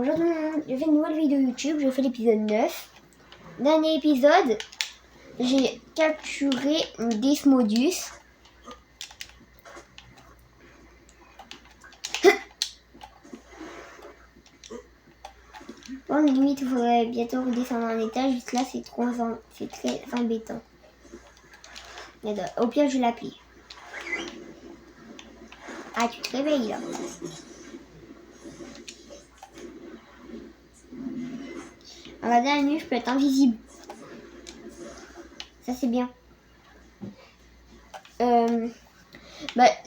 Bonjour tout le monde, je fais une nouvelle vidéo YouTube, je fais l'épisode 9. Dernier épisode, j'ai capturé Desmodus. Bon, limite, il faudrait bientôt redescendre un étage, juste là c'est très embêtant. Au pire, je l'appuie. Ah, tu te réveilles là. Regardez la nuit, je peux être invisible. Ça c'est bien.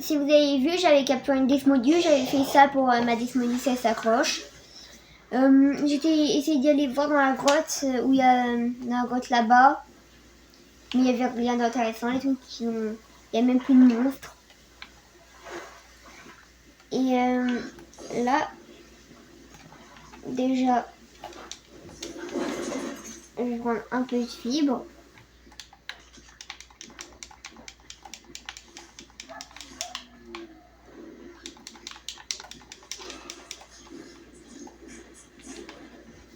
Si vous avez vu, j'avais capturé une Desmodus, j'avais fait ça pour ma Desmodus, elle s'accroche. J'étais essayé d'y aller voir dans la grotte où il y a dans la grotte là-bas, mais il n'y avait rien d'intéressant. Les trucs il y a même plus de monstres. Et là, déjà, je vais prendre un peu de fibre.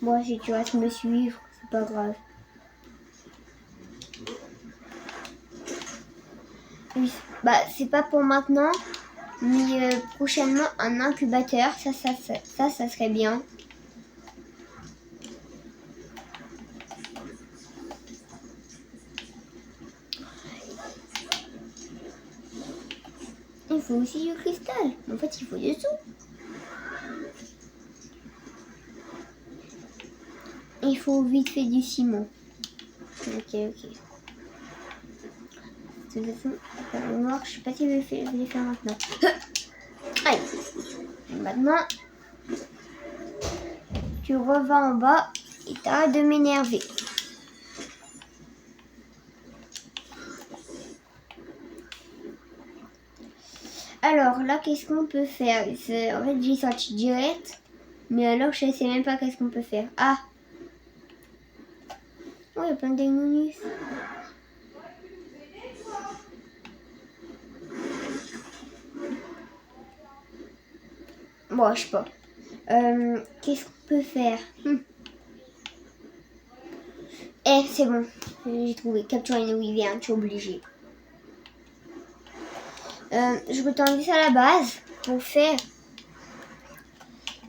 Moi, si tu restes me suivre, c'est pas grave. Oui, c'est pas pour maintenant, mais prochainement un incubateur, ça serait bien. Il faut aussi du cristal. En fait, il faut du tout. Il faut vite fait du ciment. Ok. De toute façon, le noir, je sais pas si je vais les faire maintenant. Allez. Maintenant, tu revas en bas et t'arrêtes de m'énerver. Alors là, qu'est-ce qu'on peut faire? En fait, j'ai sorti direct. Mais alors, je sais même pas qu'est-ce qu'on peut faire. Ah! Oh, il y a plein de démonus. Bon, je sais pas. Qu'est-ce qu'on peut faire? C'est bon. J'ai trouvé. Capturer une wyvern, tu es obligé. Je peux t'enlever ça à la base pour faire.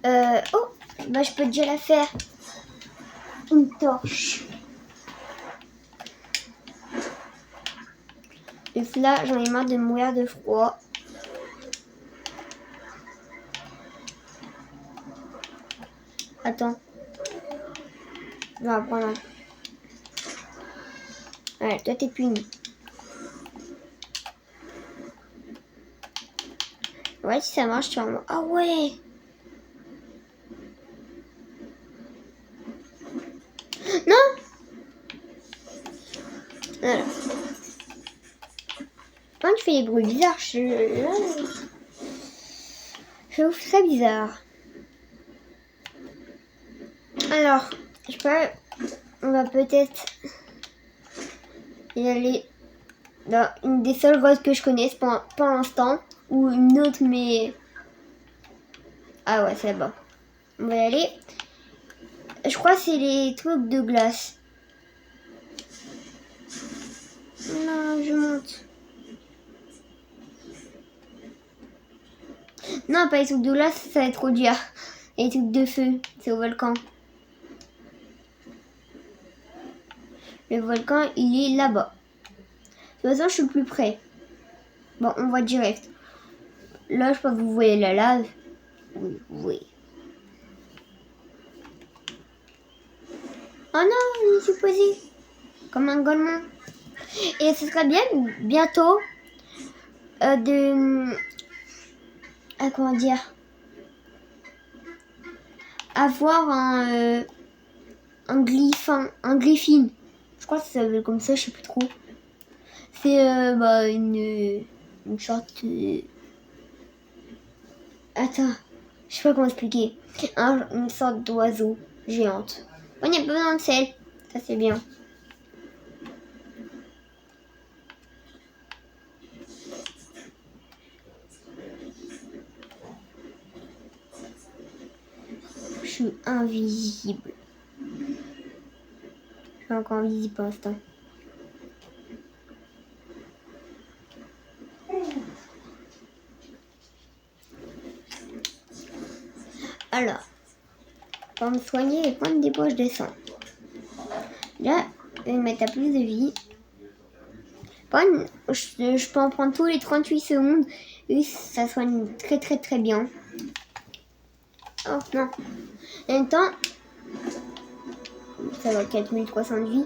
Je peux déjà la faire. Une torche. Et là, j'en ai marre de mourir de froid. Attends. On va prendre un. Ouais, toi t'es puni. Ouais, si ça marche, tu vas. Ah ouais! Non! Voilà. Quand tu fais des bruits bizarres, je trouve très bizarre. Alors, je sais pas, on va peut-être y aller dans une des seules grottes que je connaisse pour l'instant, ou une autre, mais... Ah ouais, c'est là-bas. On va y aller. Je crois que c'est les trucs de glace. Non, je monte. Non, pas les trucs de glace, ça va être trop dur. Et les trucs de feu, c'est au volcan. Le volcan, il est là-bas. De toute façon, je suis plus près. Bon, on va direct. Là, je crois que vous voyez la lave. Oui. Oh non, je me suis posée. Comme un golemon. Et ce serait bien, bientôt, comment dire, avoir un glyphine. Je crois que ça s'appelle comme ça, je sais plus trop. C'est une sorte. Attends, je sais pas comment expliquer. Une sorte d'oiseau géante. On n'y a pas besoin de sel, ça c'est bien. suis invisible. Je suis encore invisible pour l'instant. Alors, pour me soigner les points de dépôt, je descends. Là, je vais me mettre à plus de vie. Je peux en prendre tous les 38 secondes. Et ça soigne très très très bien. Oh non. En même temps, ça va 4300 de vie.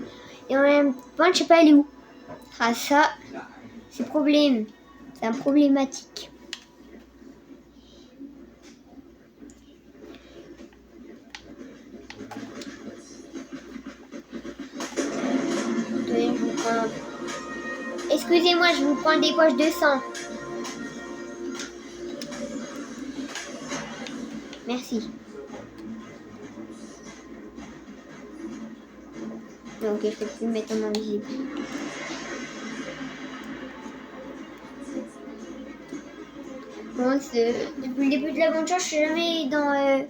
Et en même temps, je sais pas elle est où. Ah ça, c'est problème. C'est un problématique. Attendez, je vous prends... Excusez-moi, je vous prends des poches de sang. Merci. Ok, je peux plus me mettre en invisible. Bon, depuis le début de l'aventure, je suis jamais dans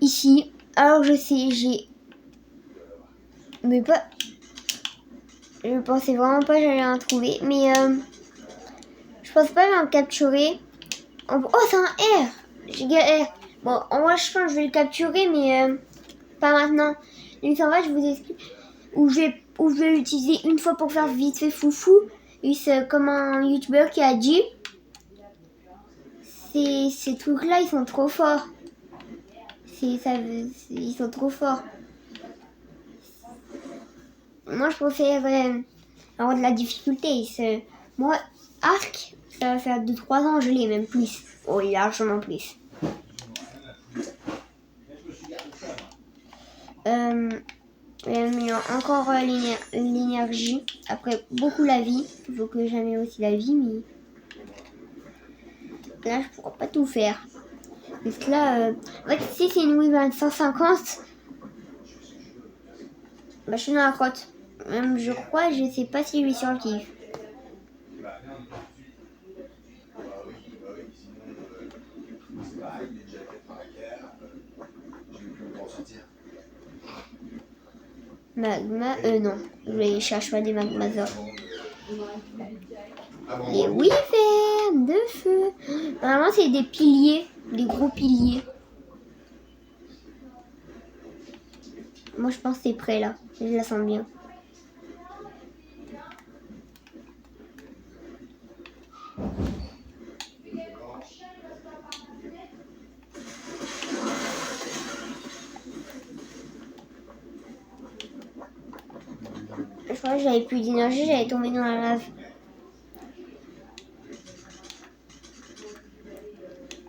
ici. Alors je sais, mais pas. Je pensais vraiment pas que j'allais en trouver, mais je pense pas m'en capturer. Oh, c'est un R. J'ai R. Bon, en vrai, je pense que je vais le capturer, mais pas maintenant. Donc en fait, je vous explique où je vais l'utiliser une fois pour faire vite fait foufou. Et c'est comme un youtubeur qui a dit. Ces trucs-là, ils sont trop forts. Ils sont trop forts. Moi, je préfère avoir de la difficulté. Moi, arc, ça va faire 2-3 ans, je l'ai, même plus. Oh, largement plus. Encore l'énergie. Après, beaucoup la vie. Il faut que j'aille aussi la vie, mais là, je pourrais pas tout faire. Parce que là, en fait, si c'est une Wii 150, bah, je suis dans la crotte. Même, je crois, je sais pas si je vais survivre. Magma, non. Je cherche pas des magmasaures. Les wyverns de feu. Normalement, c'est des piliers. Des gros piliers. Moi, je pense que c'est prêt, là. Je la sens bien. Je crois que j'avais plus d'énergie, j'allais tomber dans la lave.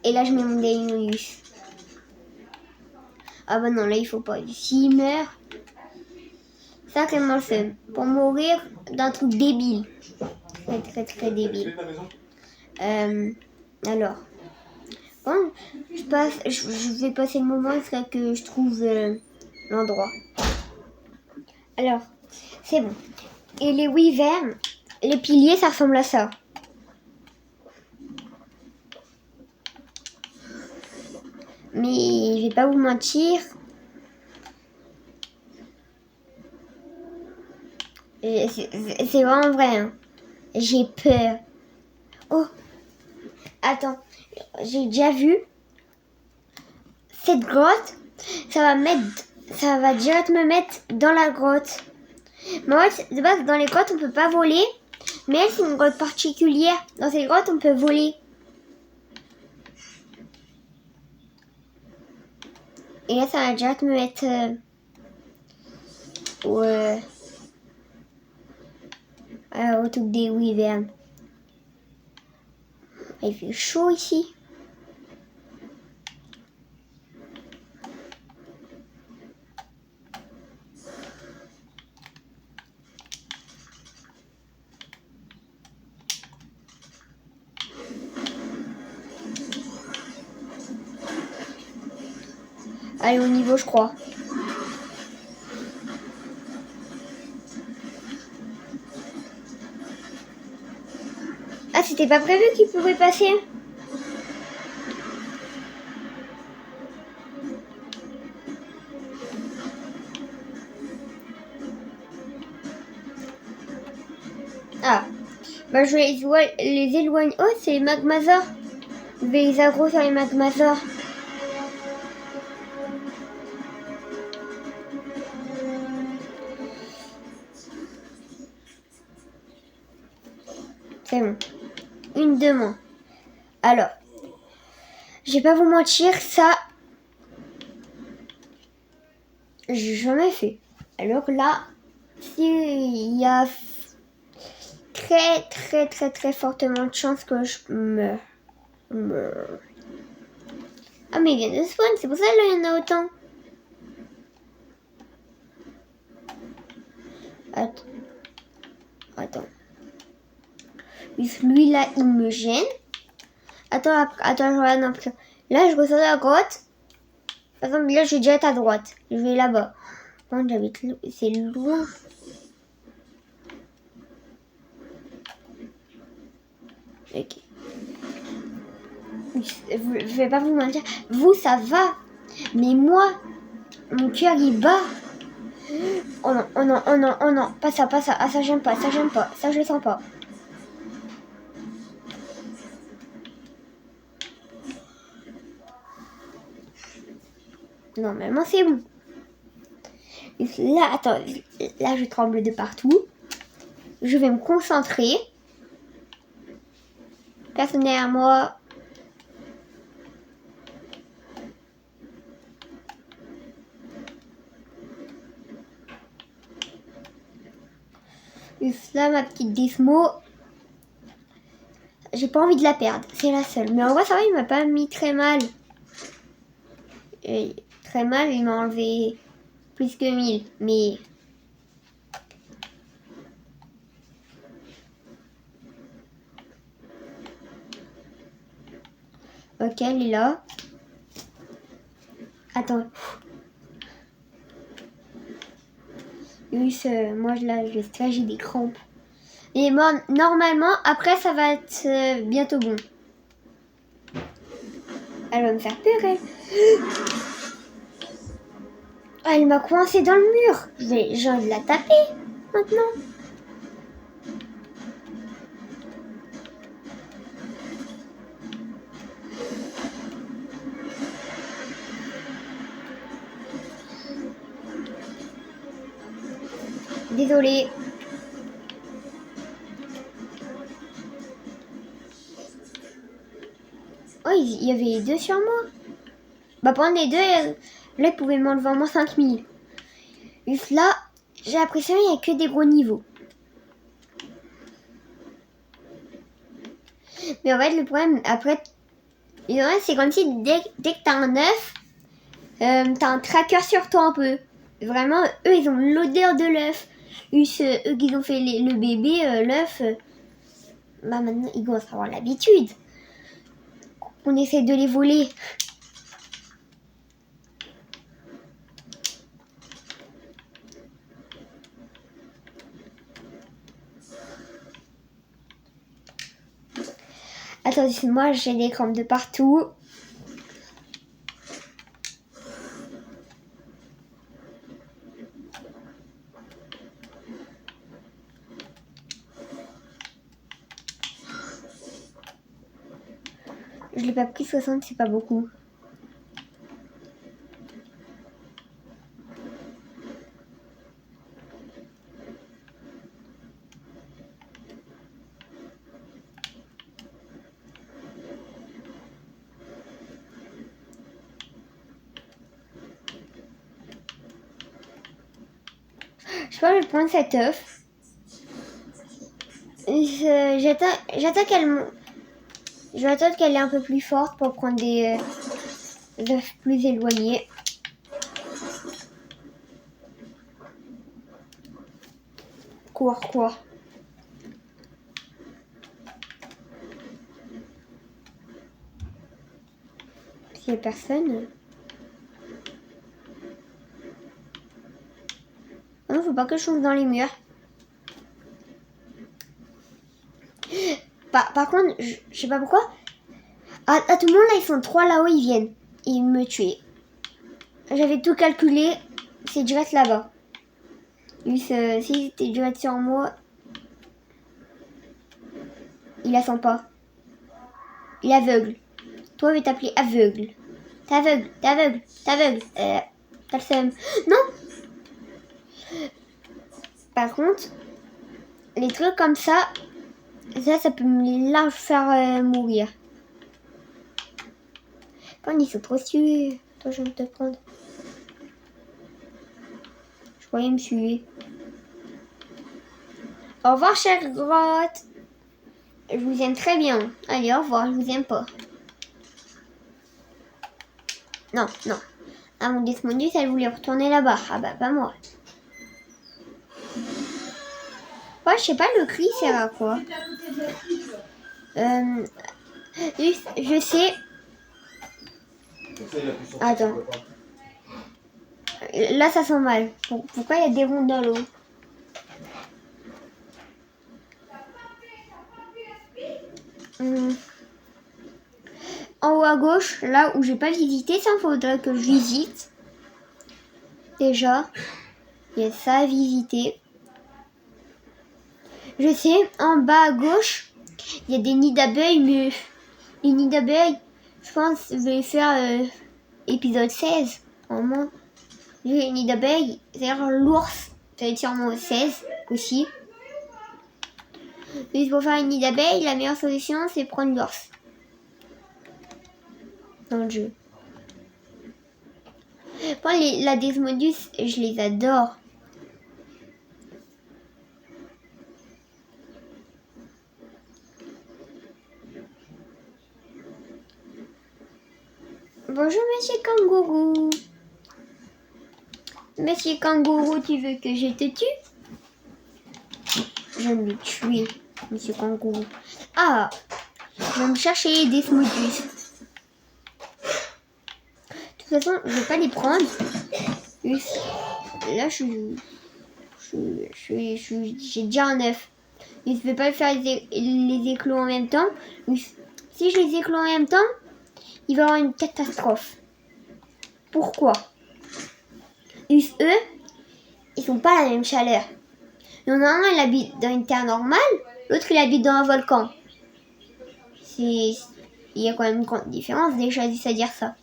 Et là, je mets mon Deinonychus. Ah bah non, là, il faut pas. S'il meurt, ça, comment le fait pour mourir d'un truc débile. Très, très, très débile. Alors, bon, je vais passer le moment jusqu'à que je trouve l'endroit. Alors, c'est bon. Et les wyverns, les piliers, ça ressemble à ça. Mais je vais pas vous mentir. C'est vraiment vrai. Hein. J'ai peur. Oh, attends. J'ai déjà vu cette grotte. Ça va direct me mettre dans la grotte. Mais en fait, de base, dans les grottes, on peut pas voler. Mais c'est une grotte particulière. Dans ces grottes, on peut voler. Et là, ça va direct me mettre... au truc des wyverns. Il fait chaud ici. Allez, au niveau, je crois. Ah, c'était pas prévu qu'il pouvait passer. Bah, je vais les éloigner. Oh, c'est les magmasaures. Je vais les aggro sur les magmasaures. C'est bon. Une de moins. Alors, je vais pas vous mentir, ça, j'ai jamais fait. Alors là, il y a très fortement de chance que je meurs. Ah, mais il vient de spawn, c'est pour ça qu'il y en a autant. Attends. Lui là, il me gêne. Attends, je regarde un peu. Là, je ressors de la grotte. Par exemple, là, je vais direct à droite. Je vais là-bas. C'est loin. Ok. Je vais pas vous mentir. Vous, ça va. Mais moi, mon cœur, il bat. Oh non, oh non, oh non, oh non. Pas ça. Ah, ça, j'aime pas. Ça, je le sens pas. Normalement, c'est bon. Là, attends. Là, je tremble de partout. Je vais me concentrer. Personne derrière moi. Là, ma petite Gizmo. J'ai pas envie de la perdre. C'est la seule. Mais en vrai, ça va, il m'a pas mis très mal. Et très mal, il m'a enlevé plus que 1000. Mais... Ok, elle est là. Attends. Oui, moi, là, j'ai des crampes. Et moi, normalement, après, ça va être bientôt bon. Elle va me faire peur, elle. Ah, elle m'a coincé dans le mur. J'ai envie de la taper, maintenant. Désolée. Oh, il y avait les deux sur moi. Bah, pendant les deux, là, ils pouvaient m'enlever en moins 5000. Juste là, j'ai l'impression qu'il n'y a que des gros niveaux. Mais en fait, le problème, après, c'est comme si dès que t'as un œuf, t'as un tracker sur toi un peu. Vraiment, eux, ils ont l'odeur de l'œuf. Eux qui ont fait le bébé, l'œuf, bah maintenant, ils commencent à avoir l'habitude. On essaie de les voler. Attendez, moi, j'ai des crampes de partout. Je l'ai pas pris 60, c'est pas beaucoup. Je sais pas, je vais prendre cet œuf. J'attends qu'elle est un peu plus forte pour prendre des œufs plus éloignés. Quoi? S'il y a personne. Non, faut pas que je tombe dans les murs. Par contre, je sais pas pourquoi. À tout le monde, là, ils sont 3 là-haut, ils viennent. Ils me tuer. J'avais tout calculé. C'est direct là-bas. Si c'était direct sur moi. Il la sent pas. Il est aveugle. Toi, je vais t'appeler aveugle. T'es aveugle, t'es aveugle, t'es aveugle. T'as le seum. Non. Par contre, les trucs comme ça peut me large faire mourir. Quand ils sont trop sués. Toi, je vais te prendre. Je croyais me suer. Au revoir, chère grotte. Je vous aime très bien. Allez, au revoir, je vous aime pas. Non, non. Ah, mon Desmondus, elle voulait retourner là-bas. Ah bah, pas moi. Ouais, je sais pas, le cri sert à quoi. Je sais. Attends. Là, ça sent mal. Pourquoi il y a des ronds dans l'eau? En haut à gauche, là où j'ai pas visité, ça faudrait que je visite. Déjà, il y a ça à visiter. Je sais, en bas à gauche, il y a des nids d'abeilles, mais les nids d'abeilles, je pense, je vais faire épisode 16, au moins. Les nids d'abeilles, c'est-à-dire l'ours, ça va être sûrement 16 aussi. Mais pour faire un nid d'abeilles, la meilleure solution, c'est prendre l'ours. Dans le jeu. Bon, la Desmodus, je les adore. Bonjour, monsieur Kangourou. Monsieur Kangourou, tu veux que je te tue? Je vais me tuer, monsieur Kangourou. Ah, je vais me chercher des Desmodus. De toute façon, je vais pas les prendre. Là, j'ai déjà un œuf. Je vais pas faire les éclos en même temps. Si je les éclos en même temps, il va y avoir une catastrophe. Pourquoi? Eux, ils sont pas à la même chaleur. Il y en a un, il habite dans une terre normale, l'autre, il habite dans un volcan. Il y a quand même une grande différence, j'ai choisi à dire ça.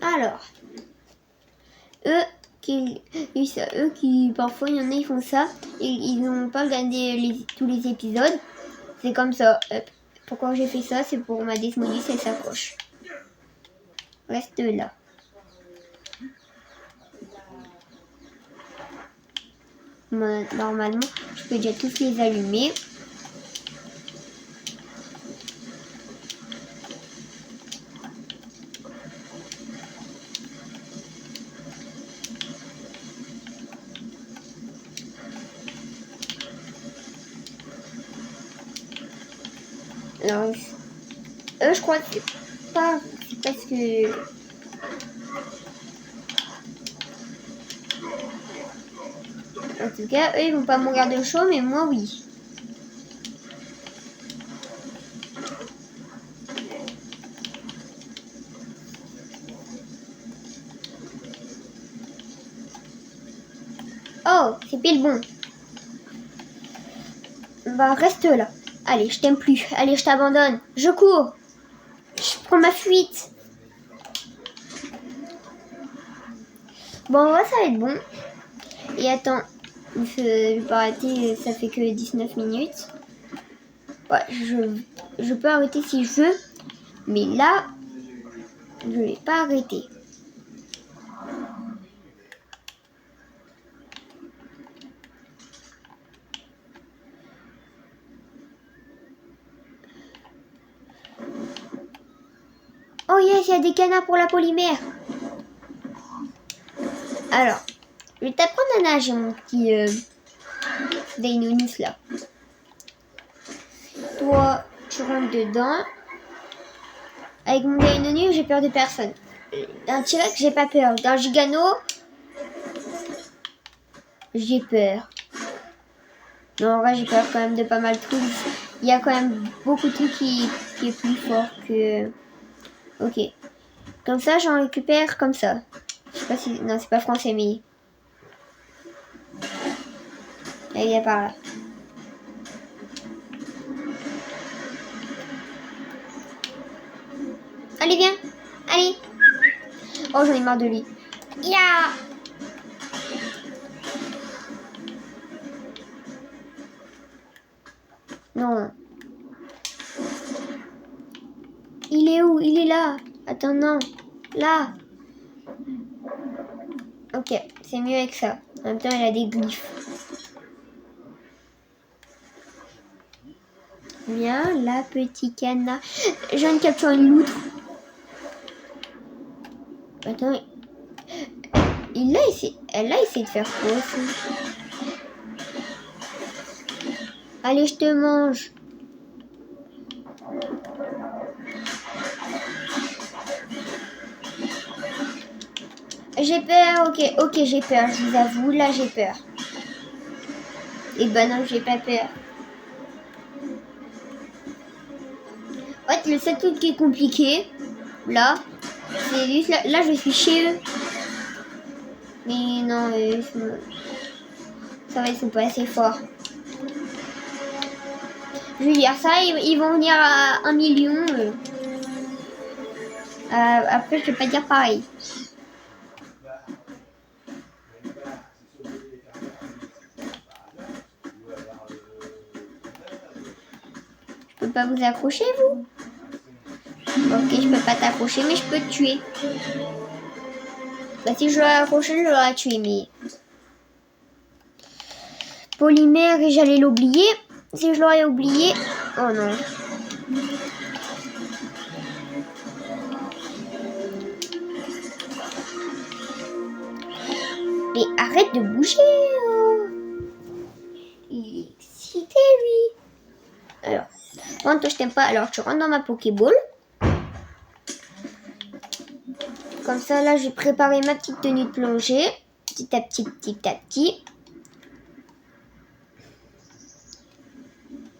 Alors, eux qui parfois il y en a ils font ça et ils n'ont pas regardé tous les épisodes. C'est comme ça. Pourquoi j'ai fait ça? C'est pour ma Desmodus, elle s'accroche. Reste là. Normalement, je peux déjà tous les allumer. Alors, eux, je crois que c'est pas parce que... En tout cas, eux, ils vont pas mourir de chaud, mais moi, oui. Oh, c'est pile bon. Bah, reste là. Allez, je t'aime plus. Allez, je t'abandonne. Je cours. Je prends ma fuite. Bon, ça va être bon. Et attends, je vais pas arrêter, ça fait que 19 minutes. Ouais, je peux arrêter si je veux. Mais là, je vais pas arrêter. Oh yes, il y a des canards pour la polymère. Alors, je vais t'apprendre à nager, mon petit Deinonychus là. Toi, tu rentres dedans. Avec mon Deinonychus, j'ai peur de personne. D'un T-Rex, j'ai pas peur. D'un Gigano, j'ai peur. Non, en vrai, j'ai peur quand même de pas mal de trucs. Il y a quand même beaucoup de trucs qui est plus fort que... Ok. Comme ça, j'en récupère comme ça. Je sais pas si... Non, c'est pas français, mais... Là, il est par là. Allez, viens. Allez. Oh, j'en ai marre de lui. Ya. Non. Il est où? Il est là. Attends, non. Là. Ok, c'est mieux avec ça. En même temps, il a des glyphes. Viens, là, petit canard. Je viens de capturer une loutre. Attends. Elle a essayé de faire quoi aussi? Allez, je te mange. J'ai peur, ok, j'ai peur, je vous avoue, là j'ai peur. Et ben non, j'ai pas peur. En fait, le seul truc qui est compliqué, là, c'est juste là, je suis chez eux. Mais non, ça va, ils sont pas assez forts. Je veux dire ça, ils vont venir à 1 million. Après, je vais pas dire pareil. Je peux pas vous accrocher, vous? Ok, je peux pas t'accrocher, mais je peux te tuer. Bah, si je l'aurais accroché, je l'aurais tué, mais... Polymère, et j'allais l'oublier. Si je l'aurais oublié... Oh non. Mais arrête de bouger. Il est excité, lui. Alors, quand toi je t'aime pas, alors tu rentres dans ma Pokéball. Comme ça, là, j'ai préparé ma petite tenue de plongée. Petit à petit, petit à petit.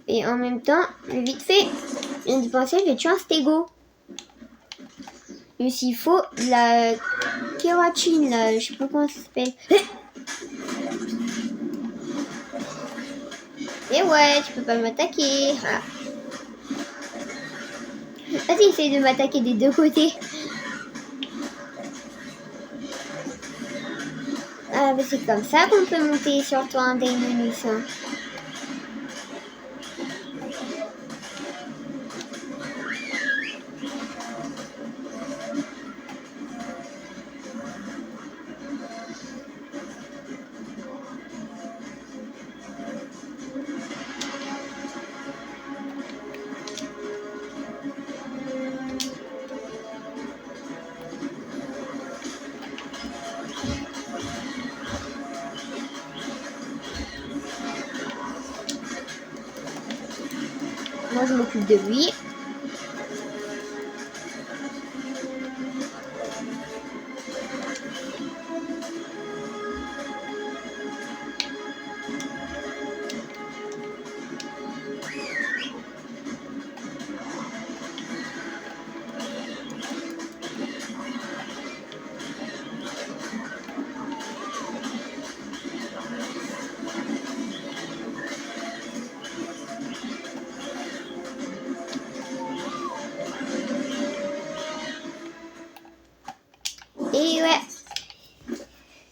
Et en même temps, vite fait, je viens d'y penser, je vais tuer un stégo. Et s'il faut, la kératine, là, je sais pas comment ça s'appelle. Et ouais, tu peux pas m'attaquer. Voilà. Vas-y, essaye de m'attaquer des deux côtés. Ah, bah c'est comme ça qu'on peut monter sur toi un Deinonychus. Hein. Moi, je m'occupe de lui. Et ouais,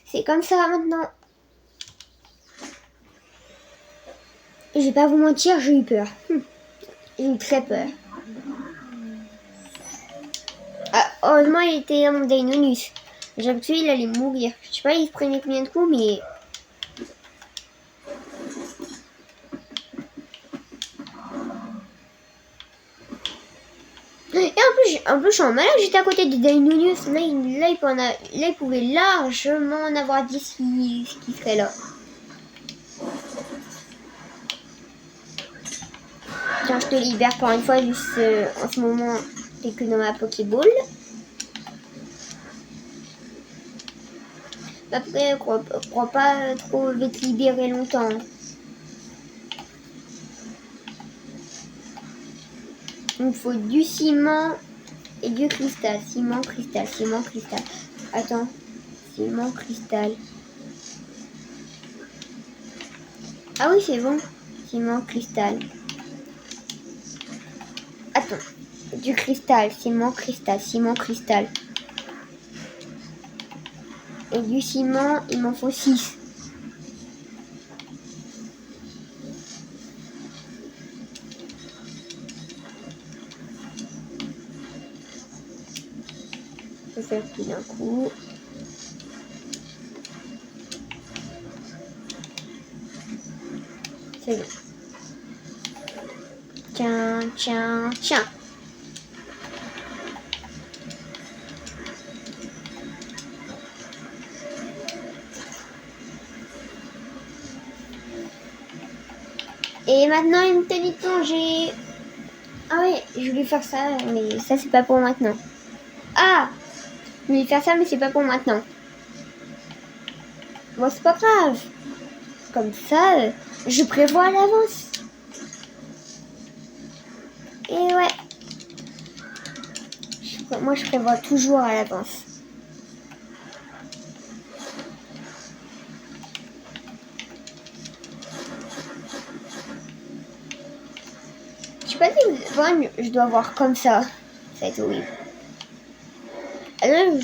c'est comme ça maintenant. Je vais pas vous mentir, j'ai eu peur. J'ai eu très peur. Ah, heureusement, il était dans mon Deinonychus. J'avais cru qu'il allait mourir. Je sais pas, il se prenait combien de coups, mais... Et en plus, je suis en malade, j'étais à côté de Deinonychus. Là, il pouvait largement en avoir 10 qui seraient là. Tiens, je te libère pour une fois, juste en ce moment, t'es que dans ma Pokéball. Après, crois pas trop, je vais te libérer longtemps. Il me faut du ciment Et du cristal, ciment, cristal, ciment, cristal. Attends, ciment, cristal. Ah oui, c'est bon. Ciment, cristal. Attends, du cristal, ciment, cristal, ciment, cristal. Et du ciment, il m'en faut 6. Je vais faire tout d'un coup. C'est bon. Tiens, tiens, tiens. Et maintenant, une tenue de plongée. Ah oui, je voulais faire ça, mais ça, c'est pas pour maintenant. Ah! Je voulais faire ça, mais c'est pas pour maintenant. Bon, c'est pas grave. Comme ça, je prévois à l'avance. Et ouais. Moi, je prévois toujours à l'avance. Je sais pas si je dois voir comme ça. Ça va être horrible. Alors,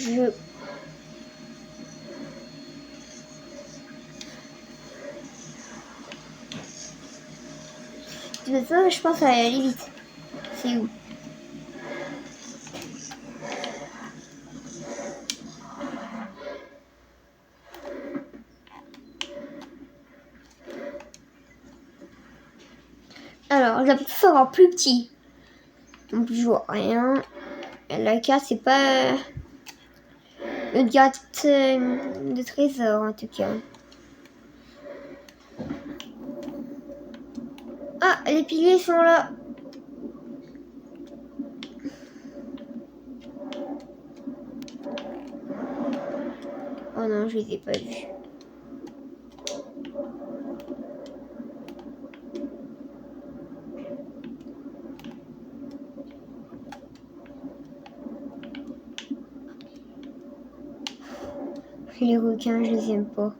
De toute façon, je pense à aller vite. C'est où? Alors, j'appuie encore plus petit. Donc, je vois rien. La carte, c'est pas une carte de trésor, en tout cas. Ah, les piliers sont là. Oh non, je les ai pas vus. Les requins, je les aime pas.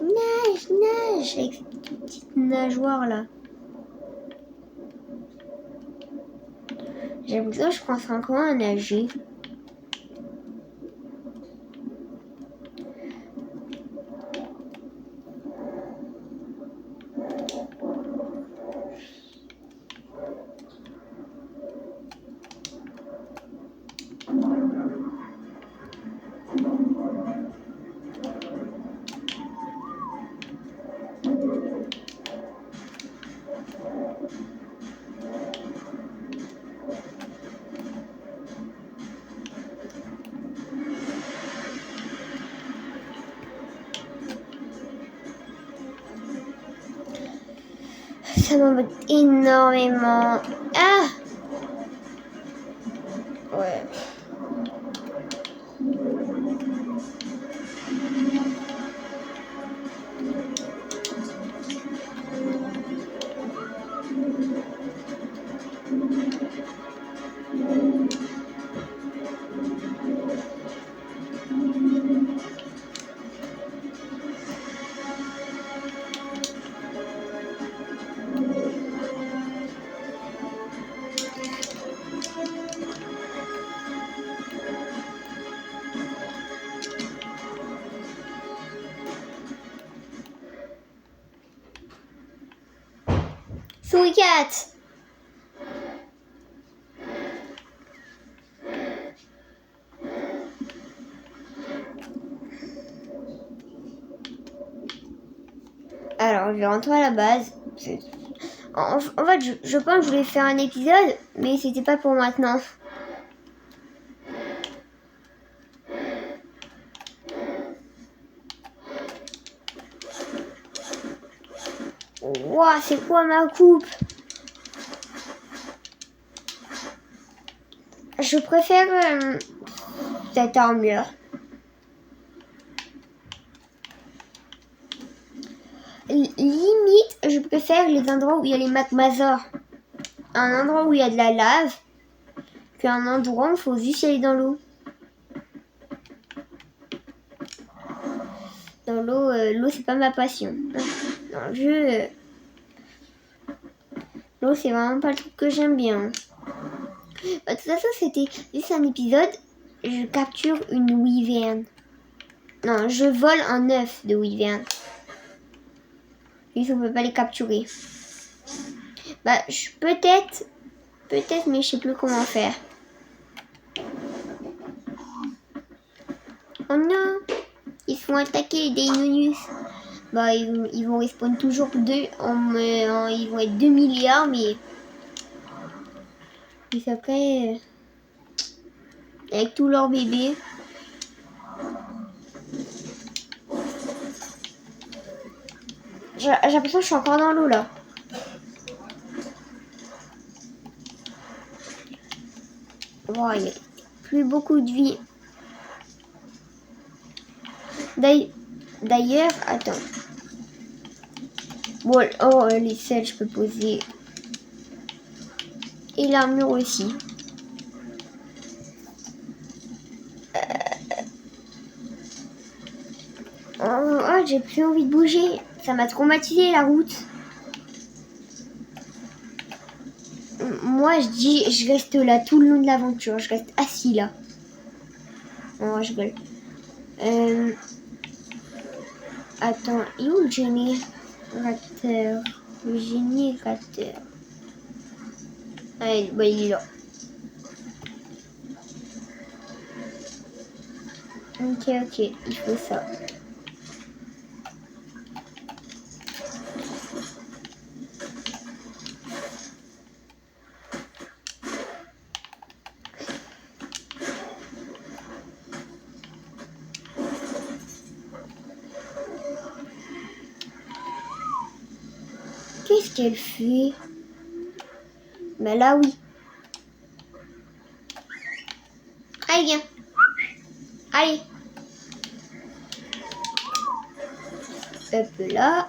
Nage, nage, avec cette petite nageoire là. J'ai l'impression que je pense encore à nager. Ça m'embête énormément. Ah! Ouais. Souris cat. Alors, je vais rentrer à la base. En fait, je pense que je voulais faire un épisode, mais c'était pas pour maintenant. Ouah, c'est quoi ma coupe? Je préfère cette armure. Limite, je préfère les endroits où il y a les magmasaures. Un endroit où il y a de la lave. Puis un endroit où il faut juste aller dans l'eau. Dans l'eau, l'eau c'est pas ma passion. Dans le jeu, l'eau c'est vraiment pas le truc que j'aime bien. De toute façon, c'était juste un épisode. Je capture une wyvern. Non, je vole un œuf de wyvern. Juste on peut pas les capturer. Bah, peut-être, mais je sais plus comment faire. Oh non, ils se font attaquer des Inonus. Bah, ils vont respawn toujours deux. Ils vont être 2 milliards, mais après, avec tous leurs bébés. J'ai l'impression que je suis encore dans l'eau là. Bon, il n'y a plus beaucoup de vie. D'ailleurs, attends. Bon, oh, les selles, je peux poser. Et l'armure aussi. Oh, j'ai plus envie de bouger. Ça m'a traumatisé la route. Moi, je dis, je reste là tout le long de l'aventure. Je reste assis là. Oh, je rigole. Attends, il est où le générateur? Le générateur. Ah, bah, il est là. Ok, il faut ça. Qu'est-ce qu'elle fait? Ben là, oui. Allez, viens. Allez. Hop là.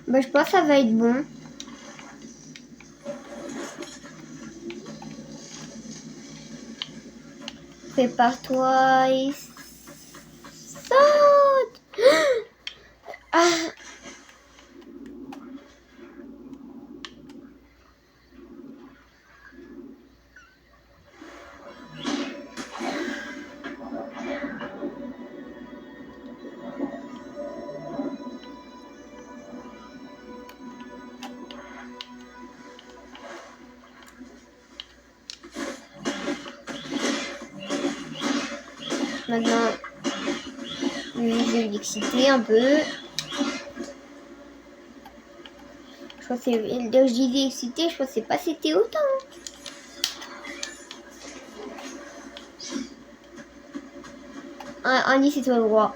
Ben, je pense que ça va être bon. Prépare-toi et saute. Ah. Maintenant, je vais l'exciter un peu. Je crois que c'est... Je disais excité, je pensais pas que c'était autant. Andy, c'est toi le roi.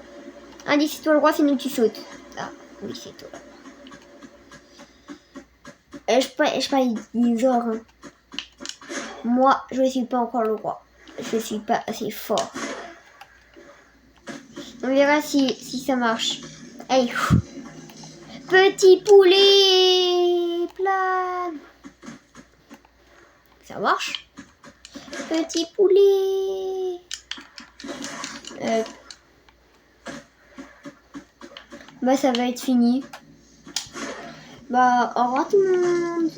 Andy, c'est toi le roi, c'est nous qui sautes. Ah, oui, c'est toi. Je parle des genres. Hein. Moi, je ne suis pas encore le roi. Je suis pas assez fort. On verra si ça marche. Allez. Petit poulet plane. Ça marche. Petit poulet. Bah ça va être fini. Bah au revoir tout le monde.